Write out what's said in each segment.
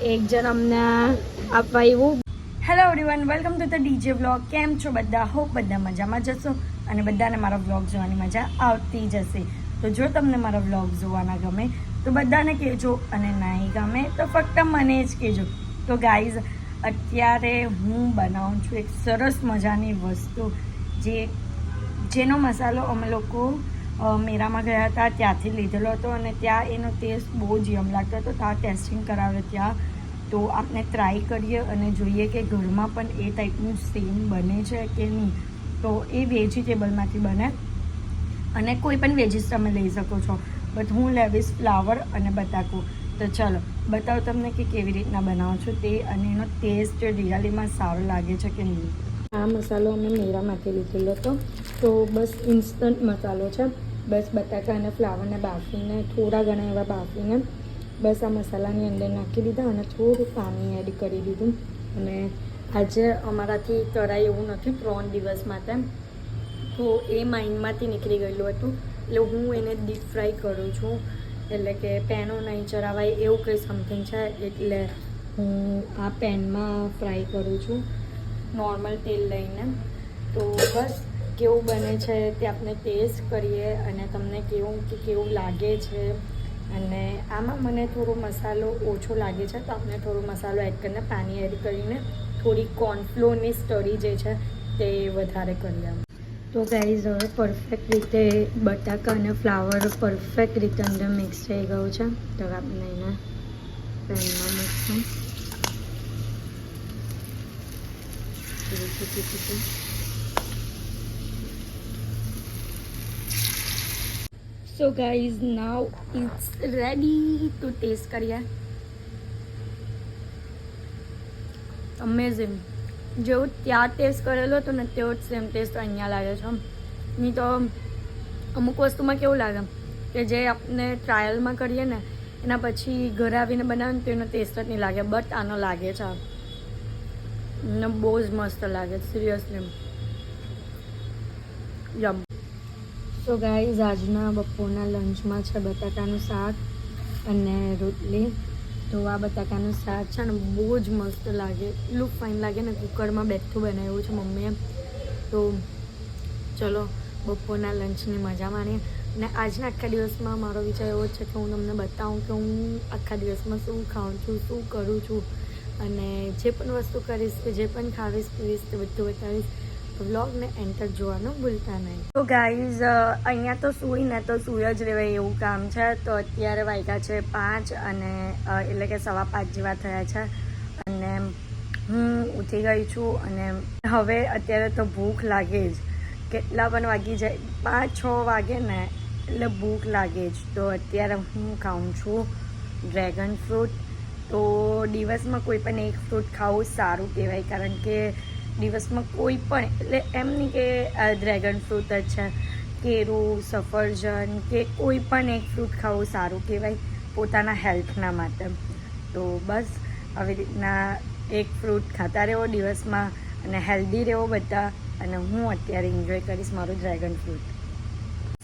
એક જણ અમને આપવા આવ્યું. Hello everyone, welcome to the DJ vlog. કેમ છો બધા? હોપ બધા મજામાં જશો અને બધાને મારો વ્લોગ જોવાની મજા આવતી જશે. તો જો તમને મારો વ્લોગ જોવાના ગમે તો બધાને કહેજો અને નહીં ગમે તો ફક્ત મને જ કહેજો. તો ગાઈઝ, અત્યારે હું બનાવું છું એક સરસ મજાની વસ્તુ જેનો મસાલો અમે લોકો મેરામાં ગયા હતા ત્યાંથી લીધેલો હતો અને ત્યાં એનો ટેસ્ટ બહુ જ યમ લાગતો હતો. ત્યાં ટેસ્ટિંગ કરાવે ત્યાં તો આપણે ટ્રાય કરીએ અને જોઈએ કે ઘરમાં પણ એ ટાઈપનું સેમ બને છે કે નહીં. તો એ વેજીટેબલમાંથી બને અને કોઈ પણ વેજીસ તમે લઈ શકો છો, બટ હું લેવીશ ફ્લાવર અને બટાકું. તો ચલો બતાવો તમને કે કેવી રીતના બનાવો છો તે અને એનો ટેસ્ટ રિયલીમાં સારો લાગે છે કે નહીં. આ મસાલો અમે મેરામાંથી લીધેલો હતો. તો બસ ઇન્સ્ટન્ટ મસાલો છે. બસ બટાકા અને ફ્લાવરને બાફીને થોડા ઘણા એવા બાફીને બસ આ મસાલાની અંદર નાખી દીધા અને થોડું પાણી એડ કરી દીધું. અને આજે અમારાથી તરાય એવું નથી 3 દિવસ માટે, તો એ માઇન્ડમાંથી નીકળી ગયેલું હતું. એટલે હું એને ડીપ ફ્રાય કરું છું, એટલે કે પેનો નહીં ચડાવાય એવું કંઈ સમથિંગ છે. એટલે હું આ પેનમાં ફ્રાય કરું છું નોર્મલ તેલ લઈને. તો બસ કેવું બને છે તે આપણે ટેસ્ટ કરીએ અને તમને કેવું લાગે છે. અને આમાં મને થોડો મસાલો ઓછો લાગે છે તો આપણે થોડો મસાલો એડ કરીને પાણી એડ કરીને થોડી કોર્નફ્લોરની સ્ટડી જે છે તે વધારે કરીએ. તો ગાઈઝ, હવે પરફેક્ટ રીતે બટાકા અને ફ્લાવર પરફેક્ટ રીતે અંદર મિક્સ થઈ ગયું છે. તો આપણે એને પેનમાં મૂકશું. So guys, now it's ready to taste કરીએ. અમેઝિંગ. જેવું ત્યાં ટેસ્ટ કરેલો હતો ને તેવો જ સેમ ટેસ્ટ અહીંયા લાગે છે. નહીં તો અમુક વસ્તુમાં કેવું લાગે કે જે આપણે ટ્રાયલમાં કરીએ ને એના પછી ઘરે આવીને બનાવે ને તો એનો ટેસ્ટ જ નહીં લાગે, બટ આનો લાગે છે ને બહુ જ મસ્ત લાગે સિરિયસલી. યમ. તો ગાઈઝ, આજના બપોરના લંચમાં છે બટાકાનું શાક અને રોટલી. તો આ બટાકાનું શાક છે ને બહુ જ મસ્ત લાગે, એટલું ફાઇન લાગે ને. કુકરમાં બેઠું બનાવ્યું છે મમ્મીએ. તો ચલો બપોરના લંચની મજા માણીએ. અને આજના આખા દિવસમાં મારો વિચાર એવો છે કે હું તમને બતાવું કે હું આખા દિવસમાં શું ખાઉં છું, શું કરું છું અને જે પણ વસ્તુ કરીશ કે જે પણ ખાવીશ પીવીશ તે બધું બતાવીશ. વ્લોગને એન્ટર જોવાનું ભૂલતા નહીં. તો ગાઈઝ, અહીંયા તો સૂઈને તો સૂઈ જ રહેવાય એવું કામ છે. તો અત્યારે વાગ્યા છે 5 અને એટલે કે 5:15 જેવા થયા છે અને હું ઉઠી ગઈ છું. અને હવે અત્યારે તો ભૂખ લાગે જ, કેટલા પણ વાગી જાય 5-6 વાગે ને એટલે ભૂખ લાગે જ. તો અત્યારે હું ખાઉં છું ડ્રેગન ફ્રૂટ. તો દિવસમાં કોઈ પણ એક ફ્રૂટ ખાવું સારું કહેવાય, કારણ કે દિવસમાં કોઈ પણ એટલે એમ નહીં કે ડ્રેગન ફ્રૂટ જ છે, કેળું, સફરજન કે કોઈ પણ એક ફ્રૂટ ખાવું સારું કહેવાય પોતાના હેલ્થના માટે. તો બસ આવી રીતના એક ફ્રૂટ ખાતા રહેવો દિવસમાં અને હેલ્ધી રહેવો બધા. અને હું અત્યારે એન્જોય કરીશ મારું ડ્રેગન ફ્રૂટ.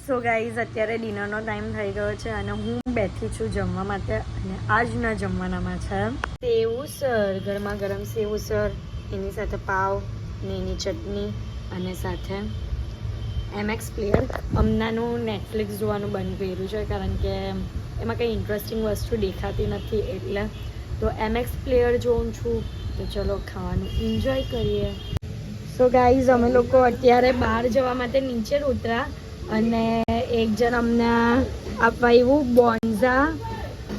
સો ગાઈઝ, અત્યારે ડિનરનો ટાઈમ થઈ ગયો છે અને હું બેઠી છું જમવા માટે. અને આજના જમવાનામાં છે સેવસર, ગરમા ગરમ સેવસર, એની સાથે પાવ ને એની ચટણી અને સાથે MX પ્લેયર. હમણાંનું નેટફ્લિક્સ જોવાનું બંધ કર્યું છે કારણ કે એમાં કંઈ ઇન્ટરેસ્ટિંગ વસ્તુ દેખાતી નથી એટલે. તો MX પ્લેયર જોઉં છું. તો ચલો ખાવાનું એન્જોય કરીએ. સો ગાઈઝ, અમે લોકો અત્યારે બહાર જવા માટે નીચે ઉતરા અને એક જણ અમને આપવા આવ્યું.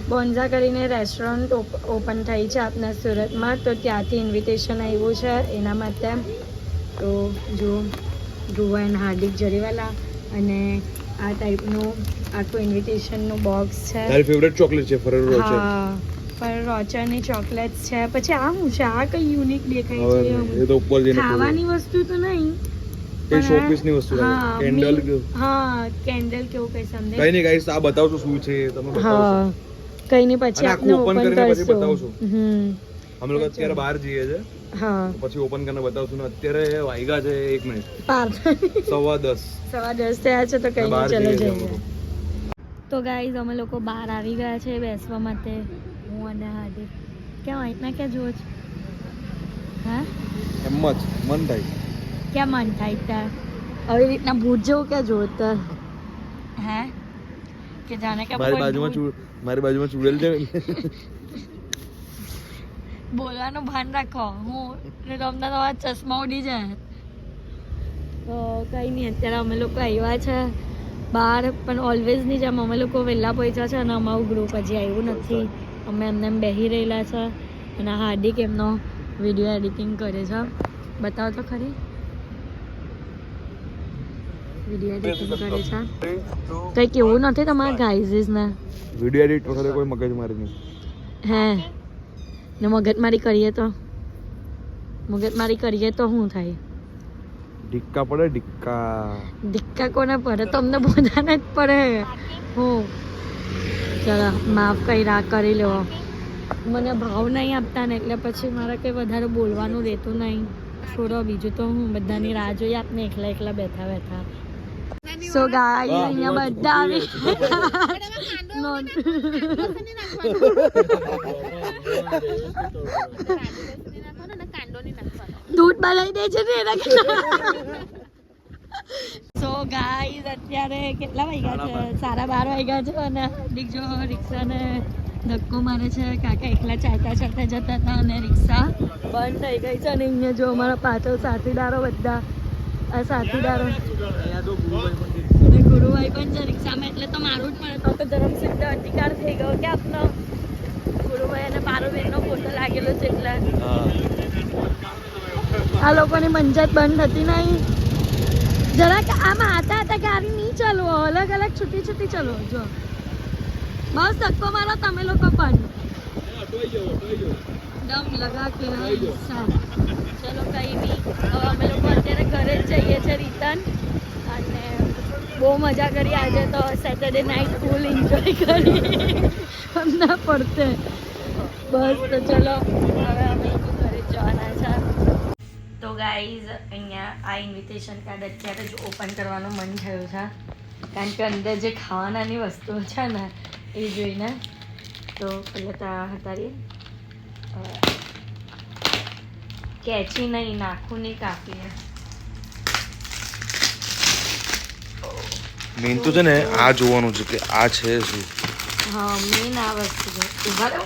બોન્ઝા કરીને રેસ્ટોરન્ટ ઓપન થઈ છે આપણા સુરતમાં. તો ત્યાંથી ઇન્વિટેશન આવ્યું છે એના માટે. તો જો ધ્રુવ એન્ડ હાર્દિક જરીવાલા અને આ ટાઈપનું આખું ઇન્વિટેશનનું બોક્સ છે. તારી ફેવરેટ ચોકલેટ છે ફરેરો રોચર? હા, ફરેરો રોચરની ચોકલેટ્સ છે. પછી આ શું છે? આ કઈ યુનિક દેખાય છે? એ તો ઉપર જઈને ખાવાની વસ્તુ તો નહીં, એ શોપીસની વસ્તુ છે. કેન્ડલ. હા, કેન્ડલ કેવું કઈ સમજે. કઈ નહીં ગાઈસ, આ બતાવશું શું છે તમે બતાવશો. હા, કઈ નહીં પછી આપણે ઓપન પછી કરશું. અમે લોકો અત્યારે બહાર જઈએ છે. હા, પછી ઓપન કરીને બતાવશું ને. અત્યારે વાગ્યા છે 1 મિનિટ 10:15. 10:15 થયા છે. તો કઈ નહીં, ચલો જઈએ. તો ગાઈઝ, અમે લોકો બહાર આવી ગયા છે બેસવા માટે, હું અને હાર્દિક. કેમ આઈટના ક્યાં જુઓ છો? હા એમ જ મન થાય. ક્યાં મન થાય ત્યાં આવી રીતના ભૂત જેવું ક્યાં જુઓ તો? હે કે જાણે કે મારી કોઈ બાજુમાં ભૂત- મારી બાજુમાં ચૂડેલ છે. બોલવાનું ભાન રાખો. હું ને તમને તમારા ચશ્મા ઉડી જાય. તો કંઈ નહીં, અત્યારે અમે લોકો આવ્યા છે બહાર, પણ ઓલવેઝ ની જેમ અમે લોકો વહેલા પહોંચ્યા છે અને અમારું ગ્રુપ હજી આવ્યું નથી. અમે એમને એમ બેસી રહેલા છે અને હાર્દિક એમનો વિડીયો એડિટિંગ કરે છે. બતાવો તો ખરી, વિડીયો એડિટિંગ કરે છે. કંઈ કેવું નથી તમારા ગાઈઝીસને? વિડીયો એડિટ વખતે કોઈ મગજ મારી નહીં. હે ને મગજમારી કરીએ તો શું થાય? ઢીક્કા પડે ઢીક્કા. દિક્કા કોને પડે? તમને બધાને જ પડે. હું ચલો માફ કરી લેવો. મને ભાવ નહીં આપતા ને એટલે પછી મારે કંઈ વધારે બોલવાનું રહેતું નહીં. છોડો, બીજું તો હું બધાની રાહ જોઈએ આપને એકલા બેઠા. સો ગાઈસ અહીંયા બધા આવી દૂધ બનાવી દે છે ને એના. સો ગાઈસ અત્યારે કેટલા વાગ્યા છે? 12:30 વાગ્યા છે અને હાર્દિક જો રિક્ષાને ધક્કો મારે છે. કાકા એકલા ચાલતા જતા હતા અને રિક્ષા બંધ થઈ ગઈ છે. અને અહીંયા જો અમારા પાછળ સાથીદારો બધા, આ સાથીદારો અને ગુરુભાઈ પણ છે રિક્ષામાં, એટલે તો મારું જ પડે. તો ધરમસિદ્ધ અધિકાર થઈ ગયો કે આપનો. ગુરુભાઈ અને પારુબેનનો ફોટો લાગેલો છે એટલે આ લોકોની મંજત બંધ થતી નહીં. જરાક આમાં હતા કે આવી નહીં ચાલવો, અલગ છૂટી ચાલો. જો બસ ધક્કો મારો તમે લોકો પણ. દમ લગા કે ચલો કઈ નહીં. હવે અમે લોકો અત્યારે ઘરે જ જઈએ છીએ રિટર્ન. અને બહુ મજા કરી આજે તો. સેટરડે નાઇટ ફૂલ એન્જોય કરી અમને પડતે. બસ તો ચલો હવે અમે લોકો ઘરે જ જવાના છે. તો ગાઈઝ અહીંયા આ ઇન્વિટેશન કાર્ડ અત્યારે જ ઓપન કરવાનું મન થયું છે, કારણ કે અંદર જે ખાવાનાની વસ્તુઓ છે ને એ જોઈને. તો પહેલાં તો આ હટાવીએ. કેચી નહીં, નાખું નહીં કાપીએ. મેન તો છે ને આ જોવાનું છે કે આ છે શું. હા મેન આ વસ્તુ છે. ઉભા રહો.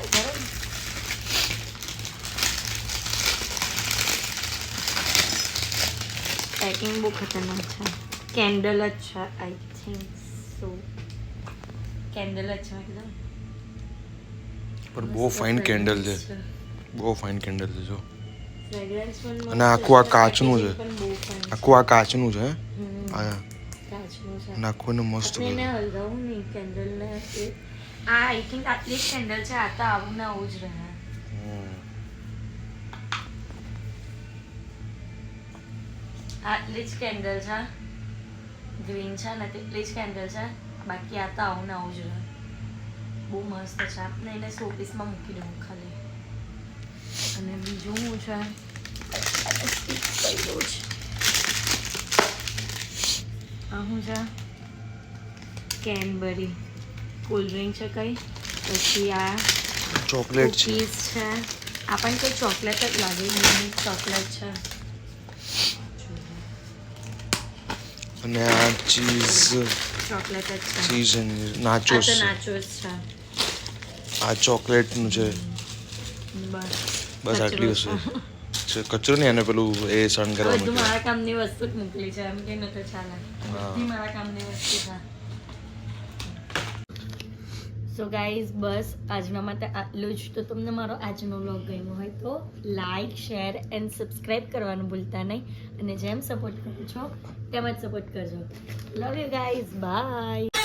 પેકિંગ બહુ ખતરનાક છે. કેન્ડલ જ છે આઈ થિંક સો. કેન્ડલ જ છે મેં કીધું. પણ બહુ ફાઇન કેન્ડલ છે, બહુ ફાઇન કેન્ડલ છે જો. ફ્રેગ્રન્સ પણ અને આખું આ કાચનું છે, પણ બહુ fine છે. આખું આ કાચનું છે. આ કાચનું છે. નાખોને મસ્ત આપણે એને હલગાવું નહીં કેન્ડલને. આ આઈ થિંક આટલી જ કેન્ડલ છે. આ તો આવું ને આવું જ રહે. આટલી જ કેન્ડલ છે, ગ્રીન છે ને તેટલી જ કેન્ડલ છે. બાકી આ તો આવું ને આવું જ રહે. બહુ મસ્ત છે. આપણે એને શોપીસમાં મૂકી દઉં ખાલી. અને બીજું શું છે? આ શું છે? કેનબરી કોલ્ડ ડ્રિંક છે કઈ. પછી આ ચોકલેટ છે. કૂકીઝ છે. આ પણ કંઈ ચોકલેટ જ લાગે. યુનિક ચોકલેટ છે. અને આ ચીઝ ચોકલેટ જ છે. ચીઝ આ નાચોસ તો છે. નાચોસ છે. આ ચોકલેટનું છે. બસ બસ આટલી વસ્તુ છે. કચરો નહીં, આને પેલું એ સણ બધું કરવાનું છે. મારા કામની વસ્તુ જ મોકલી છે. એમ કે ન તો ચાલે. બધી મારા કામની વસ્તુ છે. સો ગાઈઝ બસ આજના માટે આટલું જ. તો તમને મારો આજનો વ્લોગ ગમ્યો હોય તો લાઈક, શેર એન્ડ સબસ્ક્રાઈબ કરવાનું ભૂલતા નહીં. અને જેમ સપોર્ટ કરો છો તેમ જ સપોર્ટ કરજો. Love you guys, by.